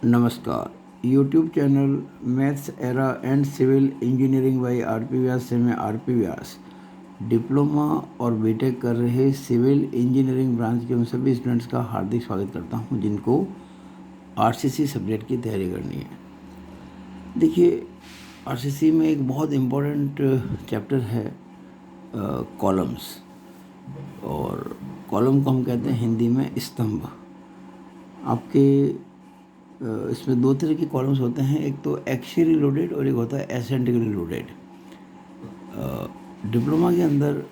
नमस्कार। YouTube channel maths era and civil engineering by R P. Vyas से मैं आर.पी. व्यास डिप्लोमा और बीटेक कर रहे सिविल इंजीनियरिंग ब्रांच के उन सभी स्टूडेंट्स का हार्दिक स्वागत करता हूं जिनको आरसीसी सब्जेक्ट की तैयारी करनी है। देखिए, आरसीसी में एक बहुत इम्पोर्टेंट चैप्टर है कॉलम्स, और कॉलम को हम कहते हैं हिंदी में स्तंभ। आपके इसमें दो तरह के कॉलम्स होते हैं, एक तो एक्सियली लोडेड और एक होता है एसेंट्रिकली लोडेड। डिप्लोमा के अंदर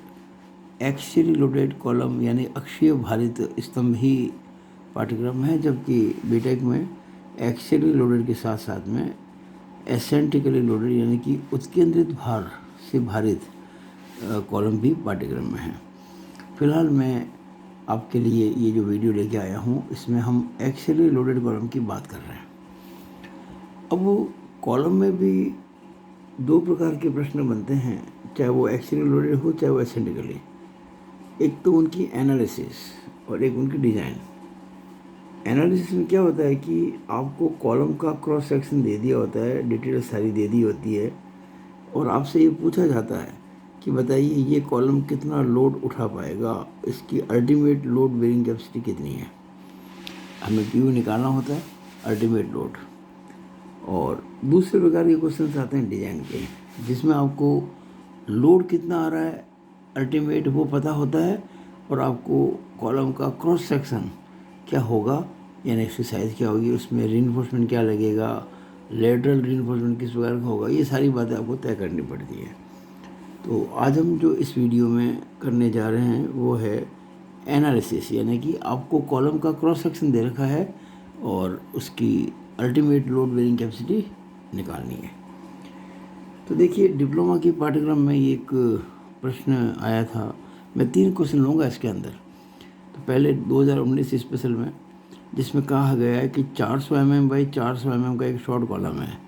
एक्सियली लोडेड कॉलम यानी अक्षीय भारित स्तंभ ही पाठ्यक्रम है, जबकि बीटेक में एक्सियली लोडेड के साथ साथ में एसेंट्रिकली लोडेड यानी कि उत्केंद्रित भार से भारित कॉलम भी पाठ्यक्रम में है। फिलहाल मैं आपके लिए ये जो वीडियो लेके आया हूँ, इसमें हम एक्सियली लोडेड कॉलम की बात कर रहे हैं। अब कॉलम में भी दो प्रकार के प्रश्न बनते हैं, चाहे वो एक्सियली लोडेड हो चाहे वो एसेंट्रिकली। एक तो उनकी एनालिसिस और एक उनकी डिज़ाइन। एनालिसिस में क्या होता है कि आपको कॉलम का क्रॉस सेक्शन दे दिया होता है, डिटेल सारी दे दी होती है, और आपसे ये पूछा जाता है कि बताइए ये कॉलम कितना लोड उठा पाएगा, इसकी अल्टीमेट लोड बेरिंग कैपेसिटी कितनी है। हमें PU निकालना होता है, अल्टीमेट लोड। और दूसरे प्रकार के क्वेश्चन आते हैं डिज़ाइन के, जिसमें आपको लोड कितना आ रहा है अल्टीमेट वो पता होता है, और आपको कॉलम का क्रॉस सेक्शन क्या होगा यानी इसकी साइज़ क्या होगी, उसमें रीइंफोर्समेंट क्या लगेगा, लेटरल रीइंफोर्समेंट किस प्रकार का होगा, ये सारी बातें आपको तय करनी पड़ती है। तो आज हम जो इस वीडियो में करने जा रहे हैं वो है एनालिसिस, यानी कि आपको कॉलम का क्रॉस सेक्शन दे रखा है और उसकी अल्टीमेट लोड बेरिंग कैपेसिटी निकालनी है। तो देखिए, डिप्लोमा की पाठ्यक्रम में ये एक प्रश्न आया था। मैं 3 क्वेश्चन लूँगा इसके अंदर। तो पहले 2019 स्पेशल में, जिसमें कहा गया है कि 400 mm बाई 400 mm का एक शॉर्ट कॉलम है,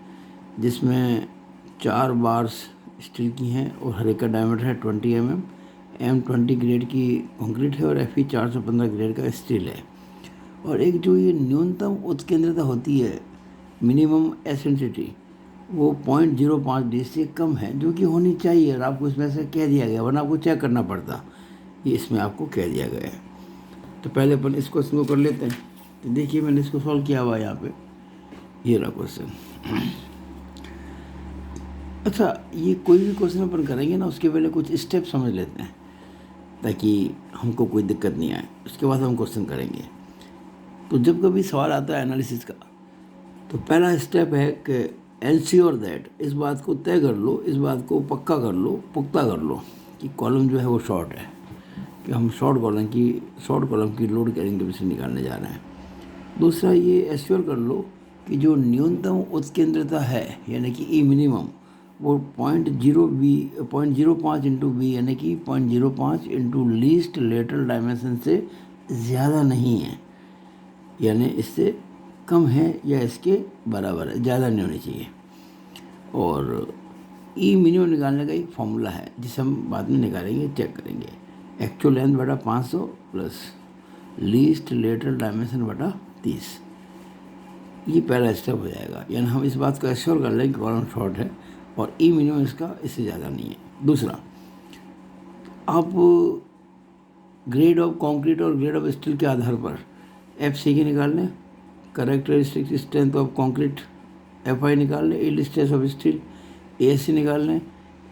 जिसमें 4 बार्स स्टील की हैं और हर एक का डायमीटर है 20 mm। M20 ग्रेड की कंक्रीट है और FE 415 ग्रेड का स्टील है। और एक जो ये न्यूनतम उत्केंद्रता होती है, मिनिमम एसेंट्रिसिटी, वो 0.05D से कम है, जो कि होनी चाहिए, और आपको इसमें से कह दिया गया, वरना आपको चेक करना पड़ता। ये इसमें आपको कह दिया गया है। तो पहले अपन इस क्वेश्चन को कर लेते हैं। तो देखिए, मैंने इसको सॉल्व किया हुआ है यहाँ पे, ये रहा क्वेश्चन। अच्छा, ये कोई भी क्वेश्चन अपन करेंगे ना, उसके पहले कुछ स्टेप समझ लेते हैं ताकि हमको कोई दिक्कत नहीं आए, उसके बाद हम क्वेश्चन करेंगे। तो जब कभी सवाल आता है एनालिसिस का, तो पहला स्टेप है कि एंश्योर दैट, इस बात को तय कर लो, इस बात को पक्का कर लो, पुख्ता कर लो कि कॉलम जो है वो शॉर्ट है, कि हम शॉर्ट कॉलम की लोड कैरिंग कैपेसिटी निकालने जा रहे हैं। दूसरा, ये एश्योर कर लो कि जो न्यूनतम उत्केंद्रता है यानी कि ई मिनिमम, वो 0.05 इंटू बी यानी कि 0.05 इंटू लीस्ट लेटरल डायमेंशन से ज़्यादा नहीं है, यानी इससे कम है या इसके बराबर है, ज़्यादा नहीं होनी चाहिए। और ई मिनिमम निकालने का एक फॉर्मूला है, जिसे हम बाद में निकालेंगे, चेक करेंगे। एक्चुअल लेंथ बटा 500 प्लस लीस्ट लेटरल डायमेंशन बटा 30। ये पहला स्टेप हो जाएगा, यानी हम इस बात को एश्योर कर लें कि कॉलम शॉर्ट है और ई मिनिमम इसका इससे ज़्यादा नहीं है। दूसरा, आप ग्रेड ऑफ कंक्रीट और ग्रेड ऑफ स्टील के आधार पर FC की निकाल लें, characteristic strength of concrete FI निकाल लें, yield stress of steel ASC निकाल लें,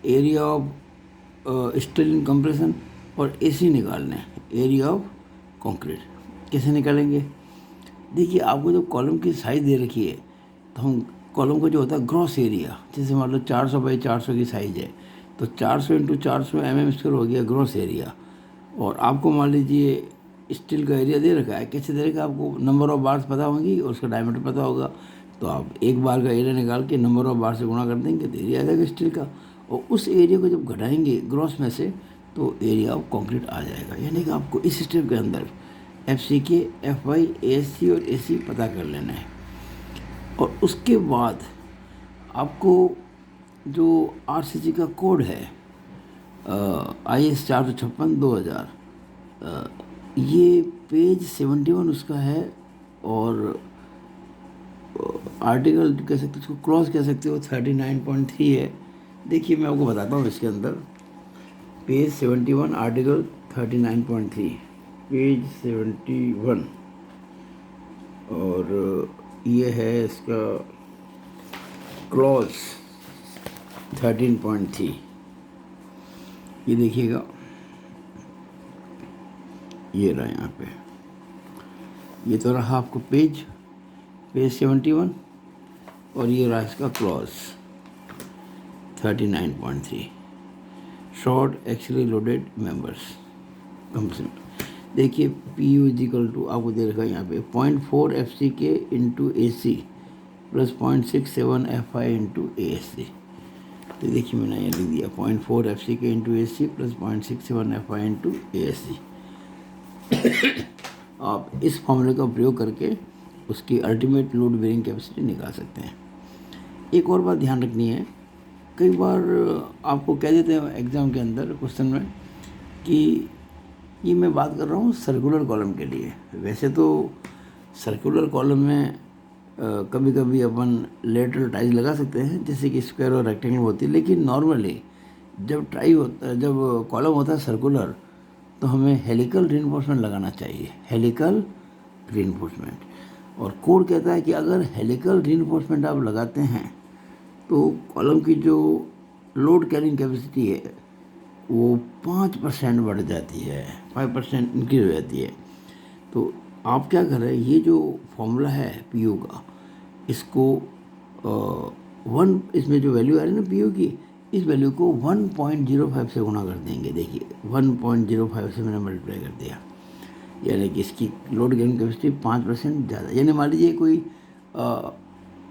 area of steel in compression, और AC निकाल लें, एरिया ऑफ कंक्रीट। कैसे निकालेंगे? देखिए, आपको जब कॉलम की साइज़ दे रखी है, तो हम कॉलम का जो होता है ग्रॉस एरिया, जैसे मान लो 400 बाई 400 की साइज़ है, तो 400 इंटू 400 mm² हो गया ग्रॉस एरिया। और आपको मान लीजिए स्टील का एरिया दे रखा है, कैसे दे रखा है, आपको नंबर ऑफ बार्स पता होंगी और उसका डायमीटर पता होगा, तो आप एक बार का एरिया निकाल के नंबर ऑफ बार से गुणा कर देंगे तो एरिया आ जाएगा स्टील का, और उस एरिया को जब घटाएंगे ग्रॉस में से तो एरिया ऑफ कंक्रीट आ जाएगा। यानी कि आपको इस स्टेप के अंदर FCK, FY, ASC और AC पता कर लेना है। और उसके बाद आपको जो RCC का कोड है IS 456/2000, ये पेज 71 उसका है, और आर्टिकल कह सकते हो, उसको क्लॉज कह सकते हो, 39.3 है। देखिए मैं आपको बताता हूँ इसके अंदर, पेज 71 आर्टिकल 39.3, पेज 71, और ये है इसका क्लॉज 13.3। ये देखिएगा, ये रहा यहाँ पे, ये तो रहा आपको पेज 71, और ये रहा इसका clause 39.3, short actually loaded members company. देखिए पी यू इजिकल टू आपको दे रखा है यहाँ पे 0.4 F C K into A C plus 0.67 F I into A S C. तो देखिए मैंने ये लिख दिया 0.4 F C K into A C plus 0.67 F I into A S C. आप इस फॉर्मूले का प्रयोग करके उसकी अल्टीमेट लोड बेरिंग कैपेसिटी निकाल सकते हैं। एक और बात ध्यान रखनी है, कई बार आपको कह देते हैं एग्ज़ाम के अंदर क्वेश्चन में कि ये मैं बात कर रहा हूँ सर्कुलर कॉलम के लिए। वैसे तो सर्कुलर कॉलम में कभी कभी अपन लेटरल टाइज लगा सकते हैं, जैसे कि स्क्वायर और रेक्टेंगल होती है, लेकिन नॉर्मली जब कॉलम होता है सर्कुलर, तो हमें हेलिकल रीइंफोर्समेंट लगाना चाहिए, हेलिकल रीइंफोर्समेंट। और कोड कहता है कि अगर हेलिकल रीइंफोर्समेंट आप लगाते हैं तो कॉलम की जो लोड कैरिंग कैपेसिटी है वो 5% बढ़ जाती है, 5% इंक्रीज हो जाती है। तो आप क्या करें, ये जो फॉर्मूला है पीयू का, इसको 1, इसमें जो वैल्यू आ रही है ना पीयू की, इस वैल्यू को 1.05 से गुणा कर देंगे। देखिए 1.05 से मैंने मल्टीप्लाई कर दिया, यानी कि इसकी लोड कैरिंग कैपेसिटी 5% ज़्यादा। यानी मान लीजिए कोई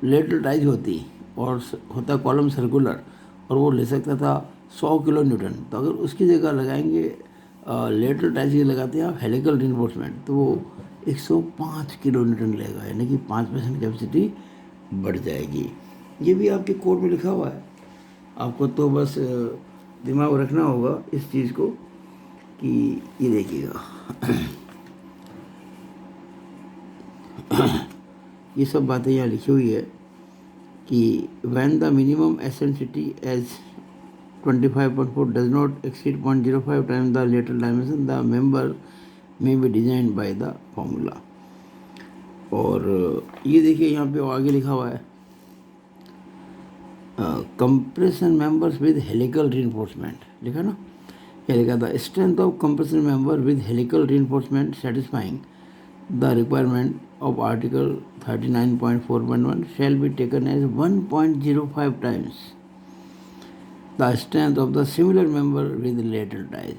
लेटरल टाइज होती और होता कॉलम सर्कुलर, और वो ले सकता था 100 किलो न्यूटन, तो अगर उसकी जगह लगाएंगे लेटरल टाइज की लगाते हैं आप हेलिकल रीइंफोर्समेंट, तो वो 105 किलो न्यूटन लेगा, यानी कि 5% कैपेसिटी बढ़ जाएगी। ये भी आपके कोड में लिखा हुआ है, आपको तो बस दिमाग में रखना होगा इस चीज़ को कि ये देखिएगा ये सब बातें यहाँ लिखी हुई है कि when the minimum eccentricity as 25.4 does not exceed 0.05 times the lateral dimension, the member may be designed by the formula। और ये देखिए यहाँ पे आगे लिखा हुआ है compression members with helical reinforcement, लिखा ना, ये लिखा था strength of compression member with helical reinforcement satisfying the requirement of Article 39.4.1 shall be taken as 1.05 times the strength of the similar member with lateral ties।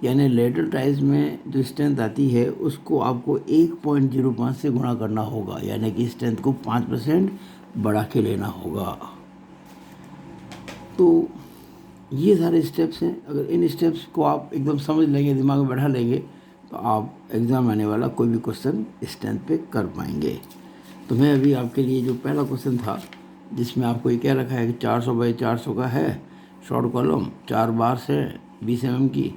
यानी lateral ties में जो strength आती है उसको आपको 1.05 से गुणा करना होगा, यानी कि स्ट्रेंथ को 5% बढ़ा के लेना होगा। तो ये सारे स्टेप्स हैं, अगर इन स्टेप्स को आप एकदम समझ लेंगे, दिमाग में बैठा लेंगे, तो आप एग्ज़ाम आने वाला कोई भी क्वेश्चन स्ट्रेंथ पे कर पाएंगे। तो मैं अभी आपके लिए जो पहला क्वेश्चन था, जिसमें आपको ये क्या रखा है कि 400 बाई 400 का है, शॉर्ट कॉलम, 4 बार्स है 20 mm की,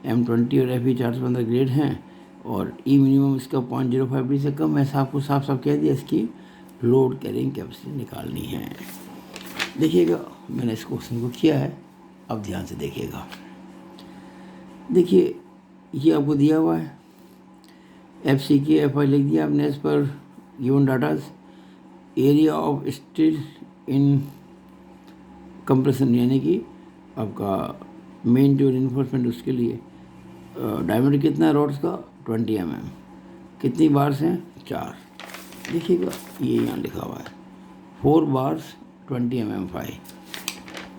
M20 और FE 415 ग्रेड हैं, और ई मिनिमम इसका 0.05 से कम है। आपको साफ साफ कह दिया इसकी लोड कैरिंग कैपेसिटी निकालनी है। देखिएगा मैंने इस क्वेश्चन को किया है, अब ध्यान से देखिएगा। देखिए ये आपको दिया हुआ है, एफ सी के एफ आई लिख दिया आपने as per given datas, area of steel in compression, यानी कि आपका मेन जो रिइंफोर्समेंट उसके लिए डायमीटर कितना है रॉड्स का 20 mm, कितनी बार्स हैं 4। देखिएगा ये यहाँ लिखा हुआ है 4 बार्स 20 mm 5,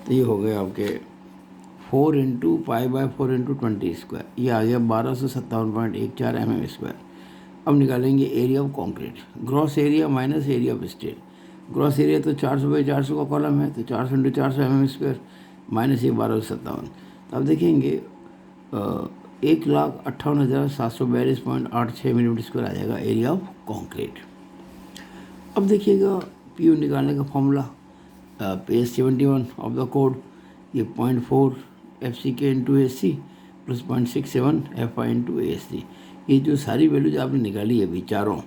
तो ये हो गए आपके 4 into pi by 4 into 20 square, ये आ गया 1257.14 mm²। अब निकालेंगे area of concrete, gross area minus area of steel. Gross area तो 400 बाई 400 का कॉलम है, तो 400 इंटू 400 mm² माइनस ये 1257। तो अब देखेंगे 1,58,742.86 mm² आ जाएगा एरिया ऑफ कंक्रीट। अब देखिएगा पीयू निकालने का formula, page 71 of the code, ये 0.4 F C K into S C plus 0.67 F I into A S C. ये जो सारी वैल्यूज आपने निकाली है अभी चारों,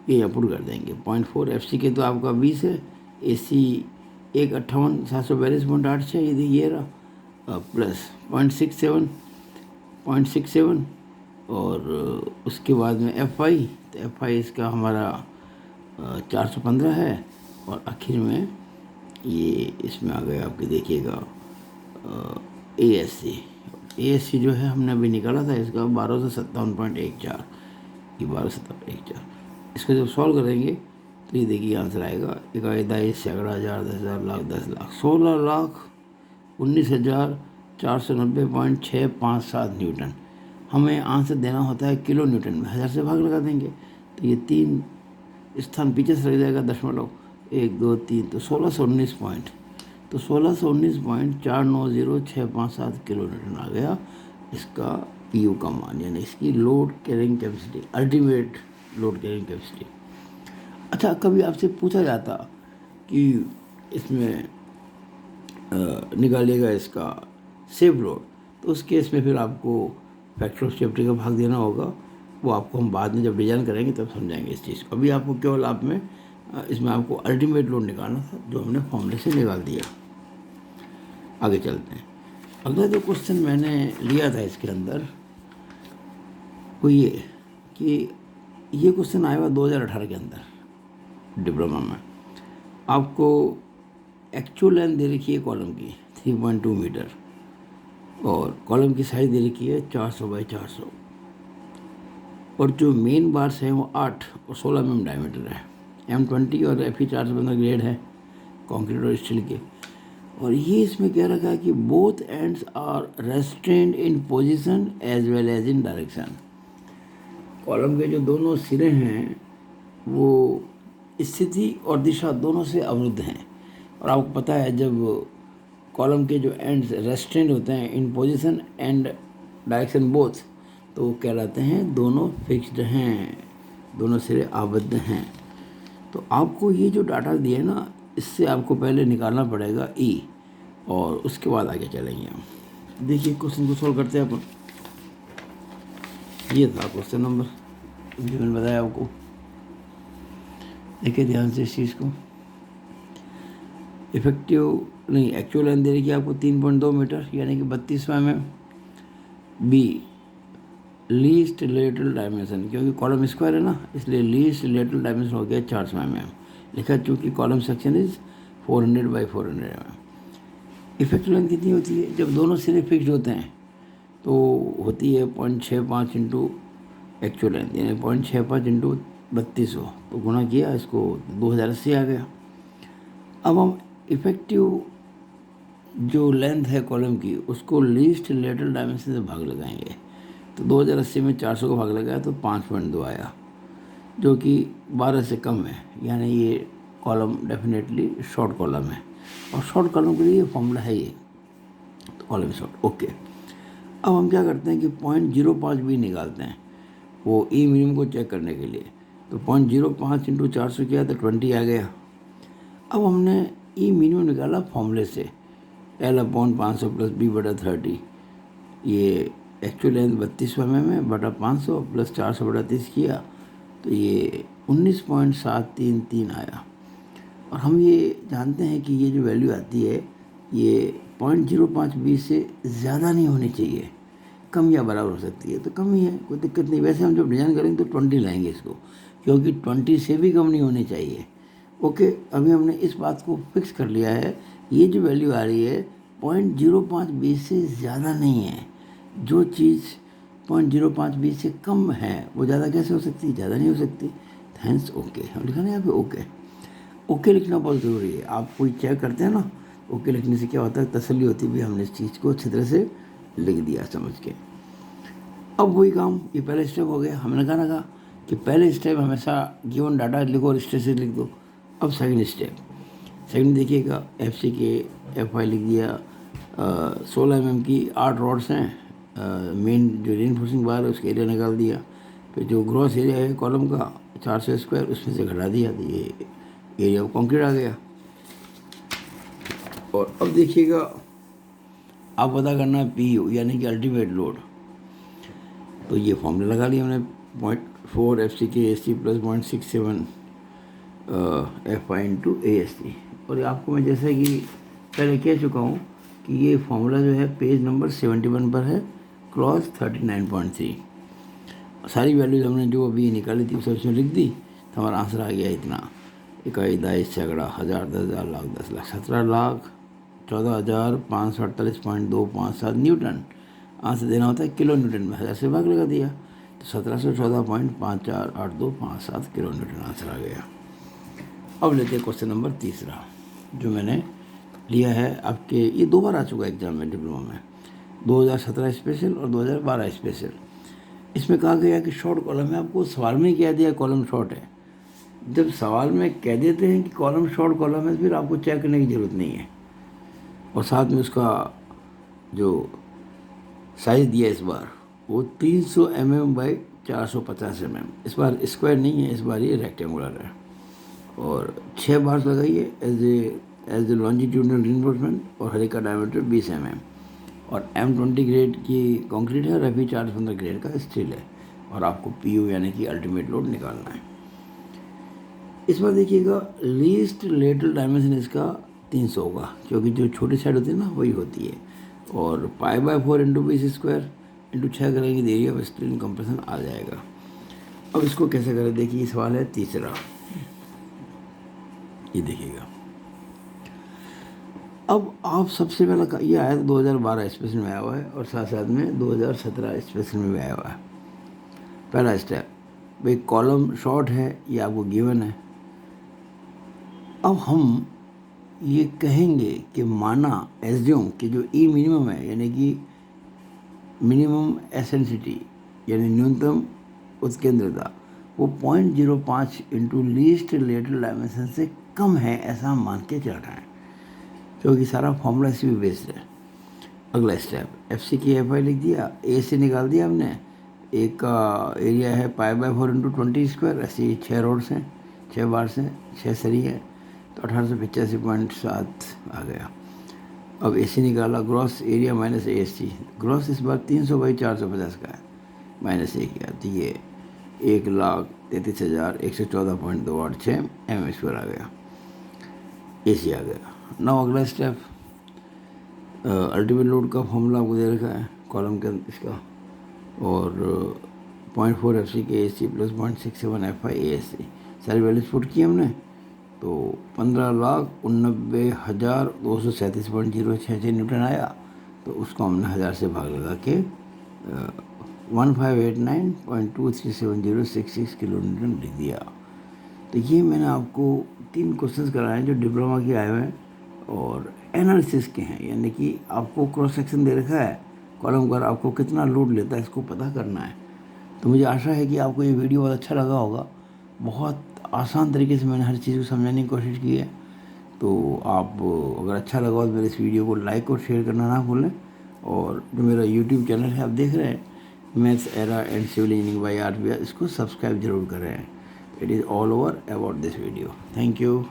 ये यहाँ पुट कर देंगे। 0.4 FC के तो आपका 20 है, AC 158,742.86 ये देखिए रहा, प्लस 0.67 और उसके बाद में FI, तो FI इसका हमारा 415 है और आखिर में ये इसमें आ गया आपके देखिएगा ASC जो है हमने अभी निकाला था इसका 1257.14, ये 1257.14। इसको जब सॉल्व करेंगे तो ये देखिए आंसर आएगा 21, सैकड़ा, हज़ार, 10,000, लाख, 10 लाख, 16,19,490.657 न्यूटन। हमें आंसर देना होता है किलो न्यूटन में, 1000 से भाग लगा देंगे तो ये 3 स्थान पीछे से लग जाएगा, दशमलव 1 2 3, तो 1619 पॉइंट, तो 1619.490657 किलो न्यूटन आ गया इसका PU का मान, यानी इसकी load carrying capacity, ultimate load carrying capacity. अच्छा, कभी आपसे पूछा जाता कि इसमें निकालिएगा इसका सेफ लोड, तो उस केस में फिर आपको फैक्टर ऑफ सेफ्टी का भाग देना होगा, वो आपको हम बाद में जब डिजाइन करेंगे तब समझाएंगे इस चीज़ को। अभी आपको केवल आप में इसमें आपको अल्टीमेट लोड निकालना था, जो हमने फॉर्मूले से निकाल दिया। आगे चलते हैं। अगला जो क्वेश्चन मैंने लिया था इसके अंदर वो ये कि ये क्वेश्चन आया हुआ 2018 के अंदर डिप्लोमा में। आपको एक्चुअल लेंथ दे रखी है कॉलम की 3.2 मीटर और कॉलम की साइज दे रखी है 400 बाई 400 और जो मेन बार्स हैं वो 8 और 16 mm डायमीटर है। M20 और FE 415 ग्रेड है कंक्रीट और स्टील के। और ये इसमें कह रखा है कि both ends are restrained in position as well as in direction. Column के जो दोनों सिरे हैं वो स्थिति और दिशा दोनों से अवरुद्ध हैं। और आपको पता है जब कॉलम के जो एंड्स रेस्ट्रेंड होते हैं इन पोजीशन एंड डायरेक्शन बोथ, तो वो कहलाते हैं दोनों फिक्स्ड हैं, दोनों सिरे आबद्ध हैं। तो आपको ये जो डाटा दिए ना, इससे आपको पहले निकालना पड़ेगा E और उसके बाद आगे चलेंगे हम। देखिए क्वेश्चन को सॉल्व करते हैं अपन। ये था क्वेश्चन नंबर जो मैंने बताया आपको, देखिए ध्यान से इस चीज़ को। एक्चुअल लेंथ दे रखी है आपको 3.2 मीटर यानी कि 32 mm। Be least lateral dimension, क्योंकि कॉलम स्क्वायर है ना, इसलिए लीस्ट लेटरल डायमेंशन हो गया 400 mm लिखा, चूँकि column section is 400 by 400 mm। Effective length कितनी होती है? जब दोनों सिरे फिक्स्ड होते हैं तो होती है 0.65 इंटू एक्चुअल लेंथ, यानी 0.65 इंटू 3200, तो गुणा किया इसको 2080 आ गया। अब हम इफेक्टिव जो लेंथ है कॉलम की उसको लीस्ट लेटरल डायमेंशन से भाग लगाएंगे, तो 2080 में 400 का भाग लगाया तो 5.2 आया, जो कि 12 से कम है, यानी ये कॉलम डेफिनेटली शॉर्ट कॉलम है। और शॉर्ट कॉलम के लिए फॉर्मूला है ये, तो कॉलम शॉर्ट। ओके, अब हम क्या करते हैं कि 0.05 भी निकालते हैं वो ई मिनिमम को चेक करने के लिए। तो 0.05 इंटू 400 किया तो 20 आ गया। अब हमने ई मिनिमम निकाला फॉर्मूले से, L/500 प्लस B/30। ये एक्चुअल लेंथ 32 mm है बटा 500 प्लस 400/30 किया तो ये 19.733 आया। और हम ये जानते हैं कि ये जो वैल्यू आती है ये 0.05 B से ज़्यादा नहीं होनी चाहिए, कम या बराबर हो सकती है, तो कम ही है, कोई दिक्कत नहीं। वैसे हम जब डिज़ाइन करेंगे तो 20 लाएंगे इसको, क्योंकि 20 से भी कम नहीं होनी चाहिए। ओके, अभी हमने इस बात को फिक्स कर लिया है, ये जो वैल्यू आ रही है 0.05 B से ज़्यादा नहीं है। जो चीज़ 0.05 B से कम है वो ज़्यादा कैसे हो सकती है? ज़्यादा नहीं हो सकती। थैंक्स। ओके, हम लिखा ना यहाँ पे ओके। ओके लिखना बहुत ज़रूरी है। आप कोई चेक करते हैं ना, ओके लिखने से क्या होता है, तसल्ली होती है भी हमने इस चीज़ को अच्छी तरह से लिख दिया समझ के। अब वही काम, ये पहला स्टेप हो गया। हमने कहा कि पहले स्टेप हमेशा गिवन डाटा लिखो और स्ट्रेसेस लिख दो। अब सेकंड स्टेप, सेकंड देखिएगा, FC के FI लिख दिया। 16 mm की 8 रॉड्स हैं, मेन जो रेनफोर्सिंग बार है उसका एरिया निकाल दिया। फिर जो ग्रॉस एरिया है कॉलम का 400 स्क्वायर उसमें से घटा दिया तो ये एरिया ऑफ कंक्रीट आ गया। और अब देखिएगा, आप पता करना PU यानी कि अल्टीमेट लोड। तो ये फॉर्मूला लगा लिया हमने 4 FCK plus 0.67 FI into ASC। और आपको मैं जैसे कि पहले कह चुका हूँ कि ये फॉर्मूला जो है पेज नंबर 71 पर है, क्रॉस 39.3। सारी वैल्यूज हमने जो अभी निकाली थी उसे उसमें लिख दी तो हमारा आंसर आ गया इतना। इकाई, दाइश, सैकड़ा, हज़ार, 10,000, लाख, 10 लाख, 17,14,48.257 न्यूटन। आंसर देना होता है किलो न्यूटन में, 1000 से भाग लगा दिया तो 1714.548257 किलो न्यूटन आंसर आ गया। अब लेते हैं क्वेश्चन नंबर तीसरा जो मैंने लिया है आपके, ये 2 बार आ चुका है एग्जाम में, डिप्लोमा में, 2017 स्पेशल और 2012 स्पेशल। इसमें कहा गया कि शॉर्ट कॉलम है, आपको सवाल में कह दिया कॉलम शॉर्ट है। जब सवाल में कह देते हैं कि कॉलम शॉर्ट कॉलम है फिर आपको चेक करने की ज़रूरत नहीं है। और साथ में उसका जो साइज़ दिया इस बार वो 300 mm बाई 450 mm, इस बार स्क्वायर नहीं है, इस बार ये रेक्टेंगुलर है। और 6 बार लगाइए एज ए लॉन्जिट्यूडनल रीइंफोर्समेंट और हर एक का डायमीटर 20 mm। और M20 ग्रेड की कंक्रीट है, रफी 415 ग्रेड का स्टील है। और आपको PU यानी कि अल्टीमेट लोड निकालना है। इस बार देखिएगा लीस्ट लेटरल डायमेंशन इसका 300 होगा, क्योंकि जो छोटी साइड होती है ना वही होती है। और π/4 इंटू 20 स्क्वायर इंटू 6 करेंगे तो एरिया ऑफ स्टील कंप्रेशन आ जाएगा। अब इसको कैसे करें, देखिए सवाल है तीसरा, ये देखिएगा। अब आप सबसे पहला ये आया 2012 स्पेशल में आया हुआ है और साथ साथ में 2017 स्पेशल में भी आया हुआ है। पहला स्टेप भाई, कॉलम शॉर्ट है, ये आपको गिवन है। अब हम ये कहेंगे कि माना एज्यूम कि जो ई मिनिमम है यानी कि मिनिमम एसेंसिटी यानी न्यूनतम उत्केंद्रता वो 0.05 इंटू लीस्ट लेटरल डायमेंशन से कम है, ऐसा हम मान के चल रहे हैं, क्योंकि सारा फॉर्मूला इसी पे बेस्ड है। अगला स्टेप FCK FI लिख दिया, ए से निकाल दिया हमने। एक का एरिया है π/4 इंटू 20 स्क्वायर, ऐसे ही 6 रोड्स हैं, 6 बार्स हैं, 6 सरी है तो 1885.7 आ गया। अब AC निकाला, gross area minus ASC, gross इस बार 300 बाई 450 का है, माइनस ए किया तो ये 1,33,114.286 mm² आ गया, AC आ गया। ना अगला स्टेप अल्टीमेट लोड का फॉर्मूला आपको दे रखा है कॉलम के इसका, और 0.4 FCK AC plus 0.67 FI ASC सारी वैल्यूज पुट की हमने तो 15,89,237.066 न्यूटन आया। तो उसको हमने 1000 से भाग लगा के 1589.237066 किलो न्यूटन लिख दिया। तो ये मैंने आपको 3 क्वेश्चंस कराए हैं जो डिप्लोमा के आए हुए हैं और एनालिसिस के हैं, यानी कि आपको क्रॉस सेक्शन दे रखा है कॉलम पर, आपको कितना लोड लेता है इसको पता करना है। तो मुझे आशा है कि आपको ये वीडियो बहुत अच्छा लगा होगा। बहुत आसान तरीके से मैंने हर चीज़ को समझाने की कोशिश की है। तो आप अगर अच्छा लगा तो मेरे इस वीडियो को लाइक और शेयर करना ना भूलें। और जो मेरा YouTube चैनल है आप देख रहे हैं, maths era and civil engineering by RBR, इसको सब्सक्राइब जरूर करें। It is all over about this video. Thank you.